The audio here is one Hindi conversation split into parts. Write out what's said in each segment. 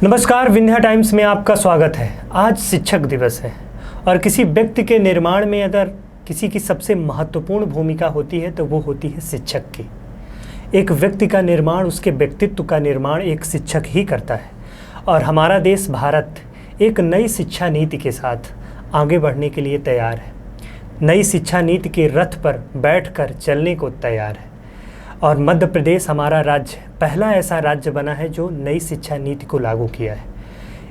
नमस्कार, विंध्या टाइम्स में आपका स्वागत है। आज शिक्षक दिवस है और किसी व्यक्ति के निर्माण में अगर किसी की सबसे महत्वपूर्ण भूमिका होती है तो वो होती है शिक्षक की। एक व्यक्ति का निर्माण, उसके व्यक्तित्व का निर्माण एक शिक्षक ही करता है। और हमारा देश भारत एक नई शिक्षा नीति के साथ आगे बढ़ने के लिए तैयार है। नई शिक्षा नीति के रथ पर बैठकर चलने को तैयार है और मध्य प्रदेश हमारा राज्य पहला ऐसा राज्य बना है जो नई शिक्षा नीति को लागू किया है।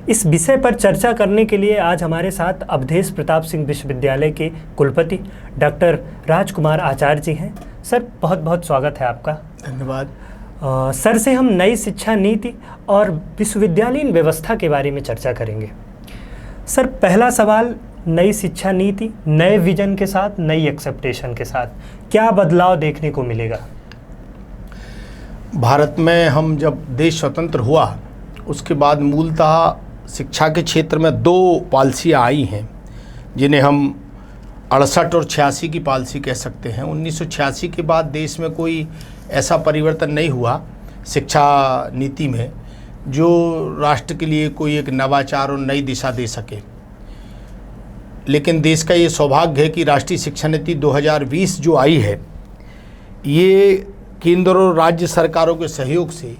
इस विषय पर चर्चा करने के लिए आज हमारे साथ अवधेश प्रताप सिंह विश्वविद्यालय के कुलपति डॉक्टर राजकुमार आचार्य जी हैं। सर, बहुत बहुत स्वागत है आपका। धन्यवाद। सर से हम नई शिक्षा नीति और विश्वविद्यालयीन व्यवस्था के बारे में चर्चा करेंगे। सर, पहला सवाल, नई शिक्षा नीति नए विजन के साथ, नई एक्सेप्टेशन के साथ क्या बदलाव देखने को मिलेगा? भारत में हम जब देश स्वतंत्र हुआ उसके बाद मूलतः शिक्षा के क्षेत्र में दो पॉलिसियाँ आई हैं जिन्हें हम 68 और 86 की पॉलिसी कह सकते हैं। 1986 के बाद देश में कोई ऐसा परिवर्तन नहीं हुआ शिक्षा नीति में जो राष्ट्र के लिए कोई एक नवाचार और नई दिशा दे सके। लेकिन देश का ये सौभाग्य है कि राष्ट्रीय शिक्षा नीति 2020 जो आई है, ये केंद्र और राज्य सरकारों के सहयोग से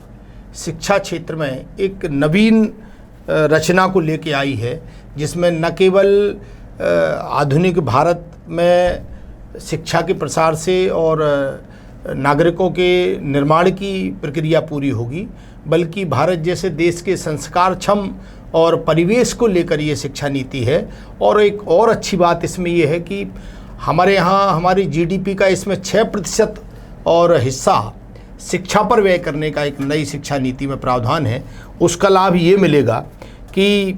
शिक्षा क्षेत्र में एक नवीन रचना को लेके आई है, जिसमें न केवल आधुनिक भारत में शिक्षा के प्रसार से और नागरिकों के निर्माण की प्रक्रिया पूरी होगी, बल्कि भारत जैसे देश के संस्कारक्षम और परिवेश को लेकर ये शिक्षा नीति है। और एक और अच्छी बात इसमें ये है कि हमारे यहाँ हमारी जीडीपी का इसमें 6% और हिस्सा शिक्षा पर व्यय करने का एक नई शिक्षा नीति में प्रावधान है। उसका लाभ ये मिलेगा कि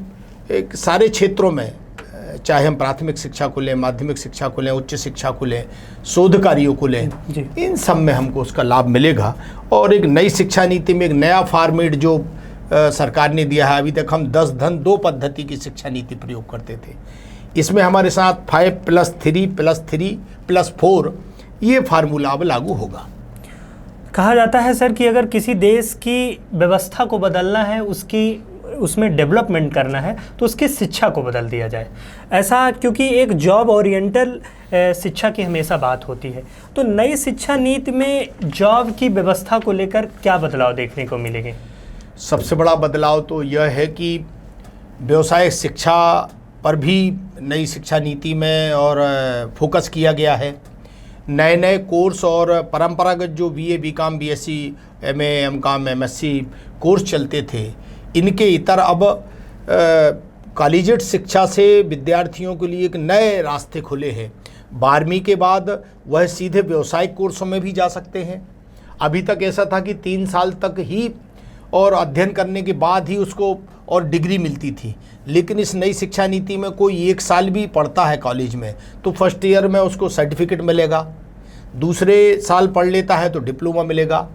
एक सारे क्षेत्रों में, चाहे हम प्राथमिक शिक्षा को लें, माध्यमिक शिक्षा को लें, उच्च शिक्षा को लें, शोध कार्यों को लें, इन सब में हमको उसका लाभ मिलेगा। और एक नई शिक्षा नीति में एक नया फॉर्मेट जो सरकार ने दिया है, अभी तक हम 10-2 पद्धति की शिक्षा नीति प्रयोग करते थे। इसमें हमारे साथ 5+3+3+4 ये फार्मूला अब लागू होगा। कहा जाता है सर कि अगर किसी देश की व्यवस्था को बदलना है, उसमें डेवलपमेंट करना है, तो उसकी शिक्षा को बदल दिया जाए। ऐसा क्योंकि एक जॉब ओरिएंटल शिक्षा की हमेशा बात होती है। तो नई शिक्षा नीति में जॉब की व्यवस्था को लेकर क्या बदलाव देखने को मिलेंगे? सबसे बड़ा बदलाव तो यह है कि व्यवसायिक शिक्षा पर भी नई शिक्षा नीति में और फोकस किया गया है। नए नए कोर्स और परंपरागत जो BA, BCom, BSc, MA, MCom, MSc course चलते थे, इनके इतर अब कॉलेजिएट शिक्षा से विद्यार्थियों के लिए एक नए रास्ते खुले हैं। 12वीं के बाद वह सीधे व्यावसायिक कोर्सों में भी जा सकते हैं। अभी तक ऐसा था कि 3 साल तक ही और अध्ययन करने के बाद ही उसको और डिग्री मिलती थी। लेकिन इस नई शिक्षा नीति में कोई 1 साल भी पढ़ता है कॉलेज में तो फर्स्ट ईयर में उसको सर्टिफिकेट मिलेगा, दूसरे साल पढ़ लेता है तो डिप्लोमा मिलेगा,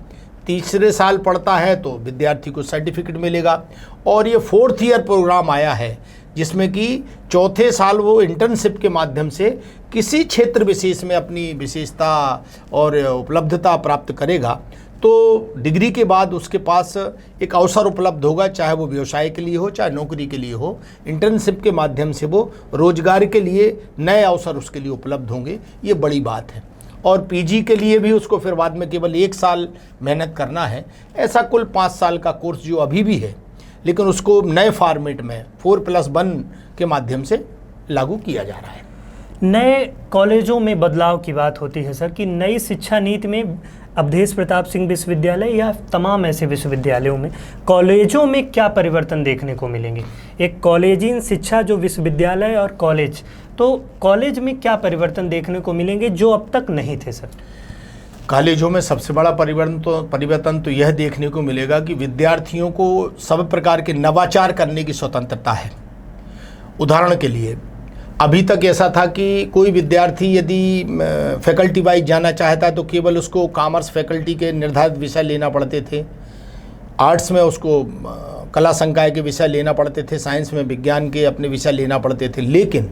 तीसरे साल पढ़ता है तो विद्यार्थी को सर्टिफिकेट मिलेगा। और ये 4th ईयर प्रोग्राम आया है जिसमें कि चौथे साल वो इंटर्नशिप के माध्यम से किसी क्षेत्र विशेष में अपनी विशेषता और उपलब्धता प्राप्त करेगा। तो डिग्री के बाद उसके पास एक अवसर उपलब्ध होगा, चाहे वो व्यवसाय के लिए हो, चाहे नौकरी के लिए हो। इंटर्नशिप के माध्यम से वो रोजगार के लिए नए अवसर उसके लिए उपलब्ध होंगे। ये बड़ी बात है। और पीजी के लिए भी उसको फिर बाद में केवल 1 साल मेहनत करना है। ऐसा कुल 5 साल का कोर्स जो अभी भी है, लेकिन उसको नए फॉर्मेट में 4+1 के माध्यम से लागू किया जा रहा है। नए कॉलेजों में बदलाव की बात होती है सर कि नई शिक्षा नीति में अवधेश प्रताप सिंह विश्वविद्यालय या तमाम ऐसे विश्वविद्यालयों में कॉलेजों में क्या परिवर्तन देखने को मिलेंगे? एक कॉलेजीन शिक्षा जो विश्वविद्यालय और कॉलेज, तो कॉलेज में क्या परिवर्तन देखने को मिलेंगे जो अब तक नहीं थे सर? कॉलेजों में सबसे बड़ा परिवर्तन तो यह देखने को मिलेगा कि विद्यार्थियों को सब प्रकार के नवाचार करने की स्वतंत्रता है। उदाहरण के लिए अभी तक ऐसा था कि कोई विद्यार्थी यदि फैकल्टी वाइज जाना चाहता है तो केवल उसको कॉमर्स फैकल्टी के निर्धारित विषय लेना पड़ते थे, आर्ट्स में उसको कला संकाय के विषय लेना पड़ते थे, साइंस में विज्ञान के अपने विषय लेना पड़ते थे। लेकिन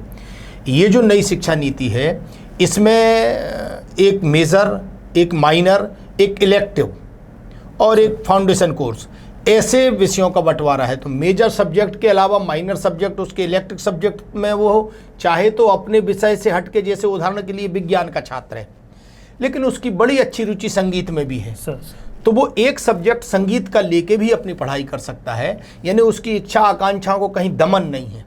ये जो नई शिक्षा नीति है, इसमें एक मेजर, एक माइनर, एक इलेक्टिव और एक फाउंडेशन कोर्स, ऐसे विषयों का बंटवारा है। तो मेजर सब्जेक्ट के अलावा माइनर सब्जेक्ट, उसके इलेक्टिव सब्जेक्ट में वो चाहे तो अपने विषय से हट के, जैसे उदाहरण के लिए विज्ञान का छात्र है लेकिन उसकी बड़ी अच्छी रुचि संगीत में भी है, तो वो एक सब्जेक्ट संगीत का लेके भी अपनी पढ़ाई कर सकता है, यानी उसकी इच्छा आकांक्षाओं को कहीं दमन नहीं है।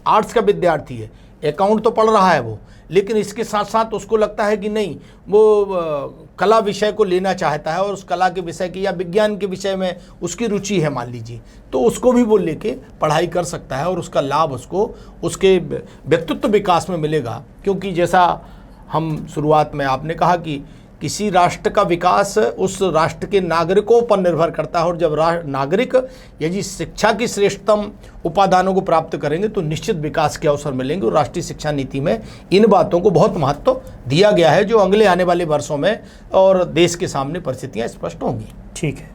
आर्ट्स का विद्यार्थी है, अकाउंट तो पढ़ रहा है वो, लेकिन इसके साथ साथ उसको लगता है कि नहीं, वो कला विषय को लेना चाहता है और उस कला के विषय की या विज्ञान के विषय में उसकी रुचि है मान लीजिए, तो उसको भी वो लेके पढ़ाई कर सकता है और उसका लाभ उसको उसके व्यक्तित्व विकास में मिलेगा। क्योंकि जैसा हम शुरुआत में आपने कहा कि किसी राष्ट्र का विकास उस राष्ट्र के नागरिकों पर निर्भर करता है, और जब नागरिक यदि शिक्षा की श्रेष्ठतम उपादानों को प्राप्त करेंगे तो निश्चित विकास के अवसर मिलेंगे। और राष्ट्रीय शिक्षा नीति में इन बातों को बहुत महत्व दिया गया है, जो अगले आने वाले वर्षों में और देश के सामने परिस्थितियाँ स्पष्ट होंगी। ठीक है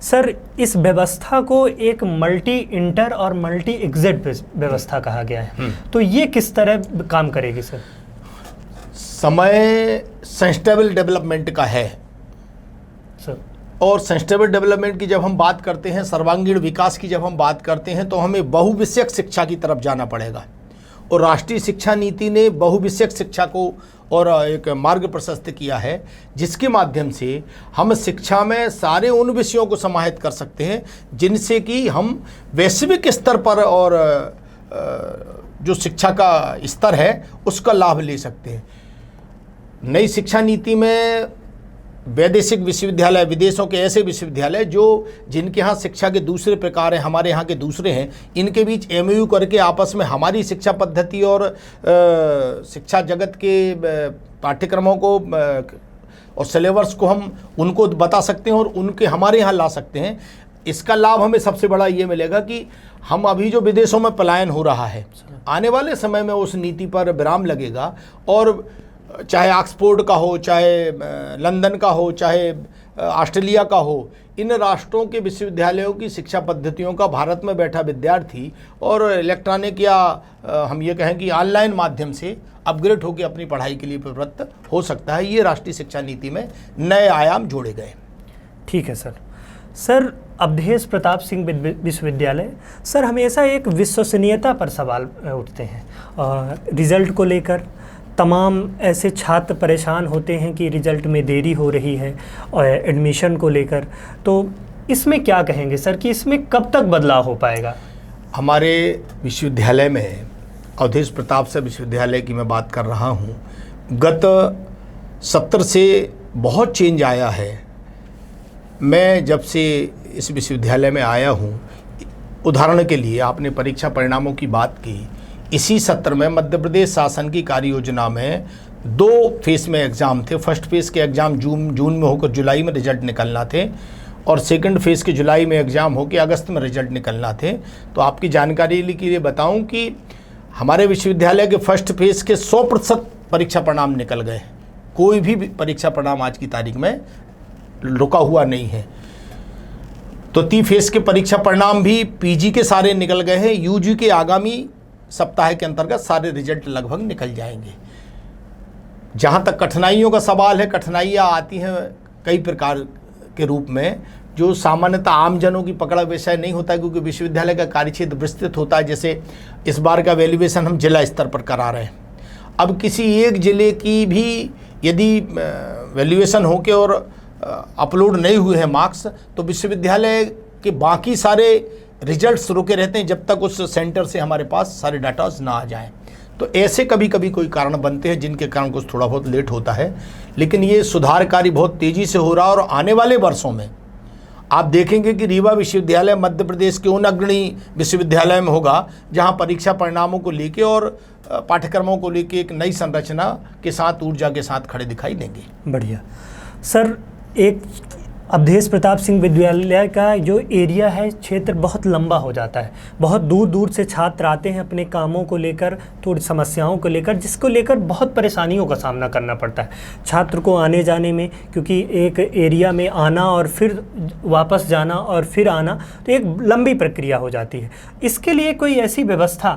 सर, इस व्यवस्था को एक मल्टी इंटर और मल्टी एग्जिट व्यवस्था कहा गया है, तो ये किस तरह काम करेगी सर? समय सस्टेनेबल डेवलपमेंट का है सर, और सस्टेनेबल डेवलपमेंट की जब हम बात करते हैं, सर्वांगीण विकास की जब हम बात करते हैं, तो हमें बहुविषयक शिक्षा की तरफ जाना पड़ेगा। और राष्ट्रीय शिक्षा नीति ने बहुविषयक शिक्षा को और एक मार्ग प्रशस्त किया है, जिसके माध्यम से हम शिक्षा में सारे उन विषयों को समाहित कर सकते हैं जिनसे कि हम वैश्विक स्तर पर और जो शिक्षा का स्तर है उसका लाभ ले सकते हैं। नई शिक्षा नीति में वैदेशिक विश्वविद्यालय, विदेशों के ऐसे विश्वविद्यालय जो जिनके यहाँ शिक्षा के दूसरे प्रकार हैं, हमारे यहाँ के दूसरे हैं, इनके बीच MOU करके आपस में हमारी शिक्षा पद्धति और शिक्षा जगत के पाठ्यक्रमों को और सिलेबस को हम उनको बता सकते हैं और उनके हमारे यहाँ ला सकते हैं। इसका लाभ हमें सबसे बड़ा ये मिलेगा कि हम अभी जो विदेशों में पलायन हो रहा है, आने वाले समय में उस नीति पर विराम लगेगा, और चाहे ऑक्सफोर्ड का हो, चाहे लंदन का हो, चाहे ऑस्ट्रेलिया का हो, इन राष्ट्रों के विश्वविद्यालयों की शिक्षा पद्धतियों का भारत में बैठा विद्यार्थी और इलेक्ट्रॉनिक या हम ये कहें कि ऑनलाइन माध्यम से अपग्रेड होकर अपनी पढ़ाई के लिए प्रवृत्त हो सकता है। ये राष्ट्रीय शिक्षा नीति में नए आयाम जोड़े गए। ठीक है सर। सर, अवधेश प्रताप सिंह विश्वविद्यालय सर हमेशा एक विश्वसनीयता पर सवाल उठते हैं। रिजल्ट को लेकर तमाम ऐसे छात्र परेशान होते हैं कि रिजल्ट में देरी हो रही है, और एडमिशन को लेकर, तो इसमें क्या कहेंगे सर कि इसमें कब तक बदलाव हो पाएगा? हमारे विश्वविद्यालय में, अवधेश प्रताप सिंह विश्वविद्यालय की मैं बात कर रहा हूँ, गत सत्र से बहुत चेंज आया है। मैं जब से इस विश्वविद्यालय में आया हूँ, उदाहरण के लिए आपने परीक्षा परिणामों की बात की, इसी सत्र में मध्य प्रदेश शासन की कार्य योजना में 2 फेज़ में एग्ज़ाम थे। फर्स्ट फेज़ के एग्ज़ाम जून में होकर जुलाई में रिजल्ट निकलना थे, और सेकंड फेज़ के जुलाई में एग्ज़ाम होकर अगस्त में रिजल्ट निकलना थे। तो आपकी जानकारी के लिए बताऊं कि हमारे विश्वविद्यालय के फर्स्ट फेज़ के 100% परीक्षा परिणाम निकल गए। कोई भी परीक्षा परिणाम आज की तारीख में रुका हुआ नहीं है। तो 3 फेज़ के परीक्षा परिणाम भी PG के सारे निकल गए हैं। UG के आगामी सप्ताह के अंतर्गत सारे रिजल्ट लगभग निकल जाएंगे। जहाँ तक कठिनाइयों का सवाल है, कठिनाइयाँ आती हैं कई प्रकार के रूप में, जो सामान्यतः आमजनों की पकड़ विषय नहीं होता है, क्योंकि विश्वविद्यालय का कार्यक्षेत्र विस्तृत होता है। जैसे इस बार का वैल्यूएशन हम जिला स्तर पर करा रहे हैं। अब किसी एक ज़िले की भी यदि वैल्यूएशन होके और अपलोड नहीं हुए हैं मार्क्स, तो विश्वविद्यालय के बाकी सारे रिजल्ट्स रुके रहते हैं जब तक उस सेंटर से हमारे पास सारे डाटाज ना आ जाएं। तो ऐसे कभी कभी कोई कारण बनते हैं जिनके कारण कुछ थोड़ा बहुत लेट होता है, लेकिन ये सुधार कार्य बहुत तेज़ी से हो रहा है। और आने वाले वर्षों में आप देखेंगे कि रीवा विश्वविद्यालय मध्य प्रदेश के उन अग्रणी विश्वविद्यालय में होगा जहां परीक्षा परिणामों को लेके और पाठ्यक्रमों को लेके एक नई संरचना के साथ, ऊर्जा के साथ खड़े दिखाई देंगे। बढ़िया सर। एक अवधेश प्रताप सिंह विश्वविद्यालय का जो एरिया है, क्षेत्र बहुत लंबा हो जाता है, बहुत दूर दूर से छात्र आते हैं अपने कामों को लेकर, थोड़ी समस्याओं को लेकर, जिसको लेकर बहुत परेशानियों का सामना करना पड़ता है छात्र को आने जाने में, क्योंकि एक एरिया में आना और फिर वापस जाना और फिर आना, तो एक लंबी प्रक्रिया हो जाती है। इसके लिए कोई ऐसी व्यवस्था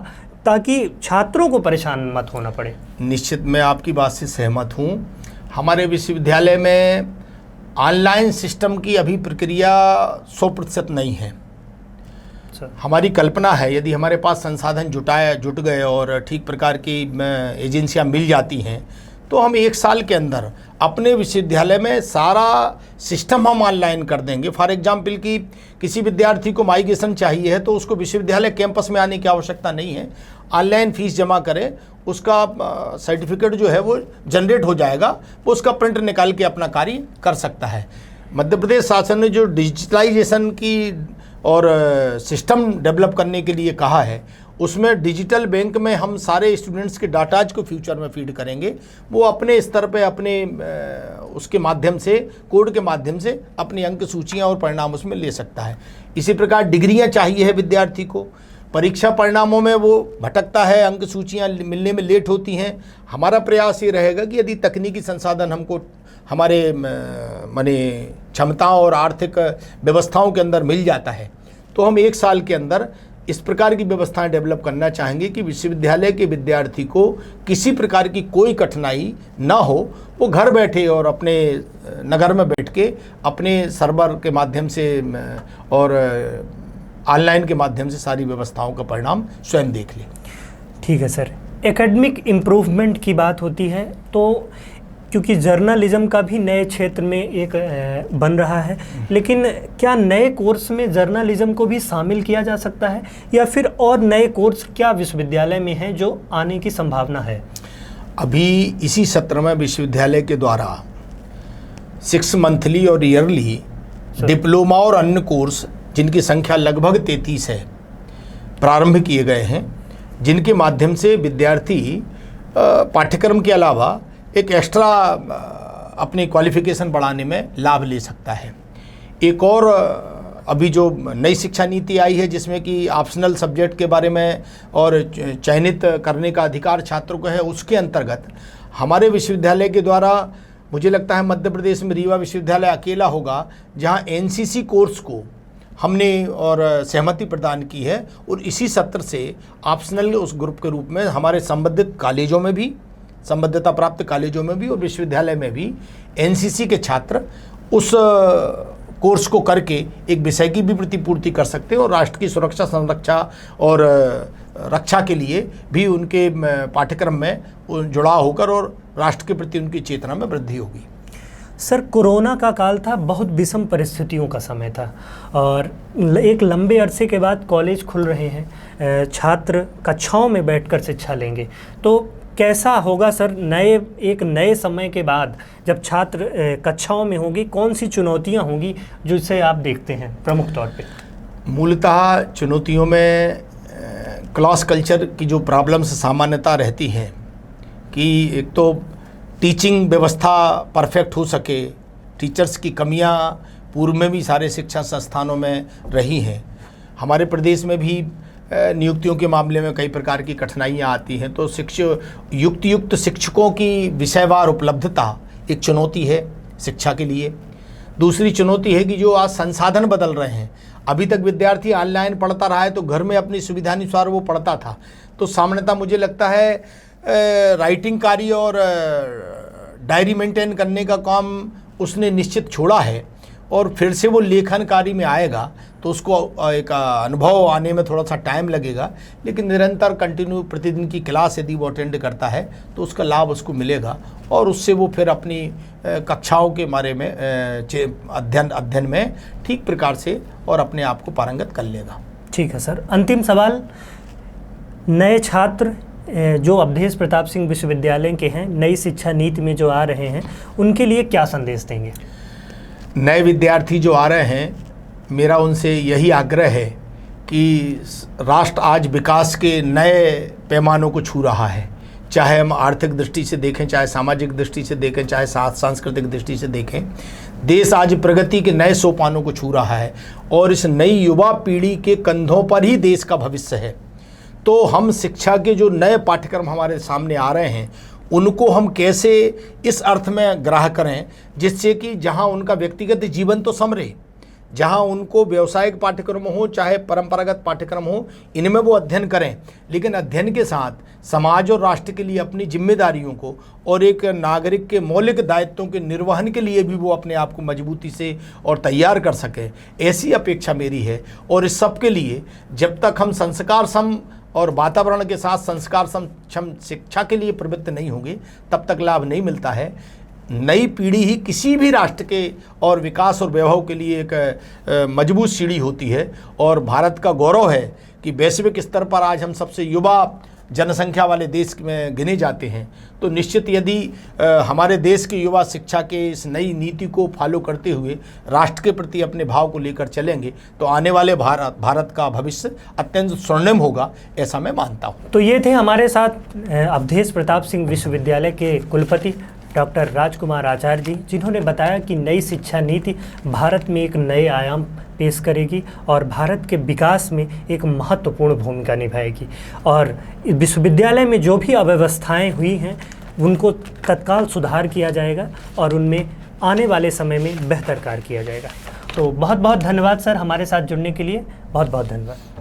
ताकि छात्रों को परेशान मत होना पड़े? निश्चित मैं आपकी बात से सहमत हूँ। हमारे विश्वविद्यालय में ऑनलाइन सिस्टम की अभी प्रक्रिया 100% नहीं है। हमारी कल्पना है यदि हमारे पास संसाधन जुट गए और ठीक प्रकार की एजेंसियां मिल जाती हैं तो हम 1 साल के अंदर अपने विश्वविद्यालय में सारा सिस्टम हम ऑनलाइन कर देंगे। फॉर एग्जाम्पल कि किसी विद्यार्थी को माइग्रेशन चाहिए है तो उसको विश्वविद्यालय कैंपस में आने की आवश्यकता नहीं है, ऑनलाइन फीस जमा करे, उसका सर्टिफिकेट जो है वो जनरेट हो जाएगा, वो उसका प्रिंट निकाल के अपना कार्य कर सकता है। मध्य प्रदेश शासन ने जो डिजिटलाइजेशन की और सिस्टम डेवलप करने के लिए कहा है उसमें डिजिटल बैंक में हम सारे स्टूडेंट्स के डाटाज को फ्यूचर में फीड करेंगे। वो अपने स्तर पे अपने उसके माध्यम से कोड के माध्यम से अपनी अंक सूचियाँ और परिणाम उसमें ले सकता है। इसी प्रकार डिग्रियाँ चाहिए है विद्यार्थी को, परीक्षा परिणामों में वो भटकता है, अंक सूचियाँ मिलने में लेट होती हैं। हमारा प्रयास ये रहेगा कि यदि तकनीकी संसाधन हमको हमारे माने क्षमताओं और आर्थिक व्यवस्थाओं के अंदर मिल जाता है तो हम 1 साल के अंदर इस प्रकार की व्यवस्थाएं डेवलप करना चाहेंगे कि विश्वविद्यालय के विद्यार्थी को किसी प्रकार की कोई कठिनाई ना हो, वो घर बैठे और अपने नगर में बैठ के अपने सर्वर के माध्यम से और ऑनलाइन के माध्यम से सारी व्यवस्थाओं का परिणाम स्वयं देख ले। ठीक है सर, एकेडमिक इम्प्रूवमेंट की बात होती है तो क्योंकि जर्नलिज्म का भी नए क्षेत्र में एक बन रहा है, लेकिन क्या नए कोर्स में जर्नलिज्म को भी शामिल किया जा सकता है या फिर और नए कोर्स क्या विश्वविद्यालय में हैं जो आने की संभावना है? अभी इसी सत्र में विश्वविद्यालय के द्वारा 6 मंथली और ईयरली डिप्लोमा और अन्य कोर्स जिनकी संख्या लगभग 33 है प्रारंभ किए गए हैं, जिनके माध्यम से विद्यार्थी पाठ्यक्रम के अलावा एक एक्स्ट्रा अपनी क्वालिफिकेशन बढ़ाने में लाभ ले सकता है। एक और अभी जो नई शिक्षा नीति आई है जिसमें कि ऑप्शनल सब्जेक्ट के बारे में और चयनित करने का अधिकार छात्रों को है, उसके अंतर्गत हमारे विश्वविद्यालय के द्वारा मुझे लगता है मध्य प्रदेश में रीवा विश्वविद्यालय अकेला होगा जहां एनसीसी कोर्स को हमने और सहमति प्रदान की है और इसी सत्र से ऑप्शनल उस ग्रुप के रूप में हमारे संबंधित कॉलेजों में भी, संबद्धता प्राप्त कॉलेजों में भी और विश्वविद्यालय में भी एनसीसी के छात्र उस कोर्स को करके एक विषय की भी प्रतिपूर्ति कर सकते हैं और राष्ट्र की सुरक्षा, संरक्षा और रक्षा के लिए भी उनके पाठ्यक्रम में जुड़ाव होकर और राष्ट्र के प्रति उनकी चेतना में वृद्धि होगी। सर, कोरोना का काल था, बहुत विषम परिस्थितियों का समय था और एक लंबे अरसे के बाद कॉलेज खुल रहे हैं, छात्र कक्षाओं में बैठकर शिक्षा लेंगे, तो कैसा होगा सर एक नए समय के बाद जब छात्र कक्षाओं में होंगे, कौन सी चुनौतियां होंगी जिसे आप देखते हैं प्रमुख तौर पे? मूलतः चुनौतियों में क्लास कल्चर की जो प्रॉब्लम्स सामान्यता रहती हैं कि एक तो टीचिंग व्यवस्था परफेक्ट हो सके, टीचर्स की कमियां पूर्व में भी सारे शिक्षा संस्थानों में रही हैं। हमारे प्रदेश में भी नियुक्तियों के मामले में कई प्रकार की कठिनाइयां आती हैं, तो युक्त शिक्षकों की विषयवार उपलब्धता एक चुनौती है शिक्षा के लिए। दूसरी चुनौती है कि जो आज संसाधन बदल रहे हैं, अभी तक विद्यार्थी ऑनलाइन पढ़ता रहा है तो घर में अपनी सुविधानुसार वो पढ़ता था, तो सामान्यतः मुझे लगता है राइटिंग कार्य और डायरी मेंटेन करने का काम उसने निश्चित छोड़ा है और फिर से वो लेखन कार्य में आएगा तो उसको एक अनुभव आने में थोड़ा सा टाइम लगेगा, लेकिन निरंतर कंटिन्यू प्रतिदिन की क्लास यदि वो अटेंड करता है तो उसका लाभ उसको मिलेगा और उससे वो फिर अपनी कक्षाओं के बारे में अध्ययन में ठीक प्रकार से और अपने आप को पारंगत कर लेगा। ठीक है सर, अंतिम सवाल, नए छात्र जो अवधेश प्रताप सिंह विश्वविद्यालय के हैं, नई शिक्षा नीति में जो आ रहे हैं, उनके लिए क्या संदेश देंगे? नए विद्यार्थी जो आ रहे हैं, मेरा उनसे यही आग्रह है कि राष्ट्र आज विकास के नए पैमानों को छू रहा है, चाहे हम आर्थिक दृष्टि से देखें, चाहे सामाजिक दृष्टि से देखें, चाहे सांस्कृतिक दृष्टि से देखें। देश आज प्रगति के नए सोपानों को छू रहा है और इस नई युवा पीढ़ी के कंधों पर ही देश का भविष्य है। तो हम शिक्षा के जो नए पाठ्यक्रम हमारे सामने आ रहे हैं उनको हम कैसे इस अर्थ में ग्राह्य करें जिससे कि जहां उनका व्यक्तिगत जीवन तो संवरे, जहां उनको व्यावसायिक पाठ्यक्रम हो चाहे परंपरागत पाठ्यक्रम हो, इनमें वो अध्ययन करें, लेकिन अध्ययन के साथ समाज और राष्ट्र के लिए अपनी जिम्मेदारियों को और एक नागरिक के मौलिक दायित्वों के निर्वहन के लिए भी वो अपने आप को मजबूती से और तैयार कर सकें, ऐसी अपेक्षा मेरी है। और इस सब के लिए जब तक हम संस्कार सम और वातावरण के साथ संस्कार सक्षम शिक्षा के लिए प्रवृत्त नहीं होंगे, तब तक लाभ नहीं मिलता है। नई पीढ़ी ही किसी भी राष्ट्र के और विकास और वैभव के लिए एक मजबूत सीढ़ी होती है। और भारत का गौरव है कि वैश्विक स्तर पर आज हम सबसे युवा जनसंख्या वाले देश में गिने जाते हैं। तो निश्चित यदि हमारे देश के युवा शिक्षा के इस नई नीति को फॉलो करते हुए राष्ट्र के प्रति अपने भाव को लेकर चलेंगे तो आने वाले भारत का भविष्य अत्यंत स्वर्णिम होगा, ऐसा मैं मानता हूँ। तो ये थे हमारे साथ अवधेश प्रताप सिंह विश्वविद्यालय के कुलपति डॉक्टर राजकुमार आचार्य जी, जिन्होंने बताया कि नई शिक्षा नीति भारत में एक नए आयाम पेश करेगी और भारत के विकास में एक महत्वपूर्ण भूमिका निभाएगी। और विश्वविद्यालय में जो भी अव्यवस्थाएं हुई हैं उनको तत्काल सुधार किया जाएगा और उनमें आने वाले समय में बेहतर कार्य किया जाएगा। तो बहुत बहुत धन्यवाद सर, हमारे साथ जुड़ने के लिए बहुत बहुत धन्यवाद।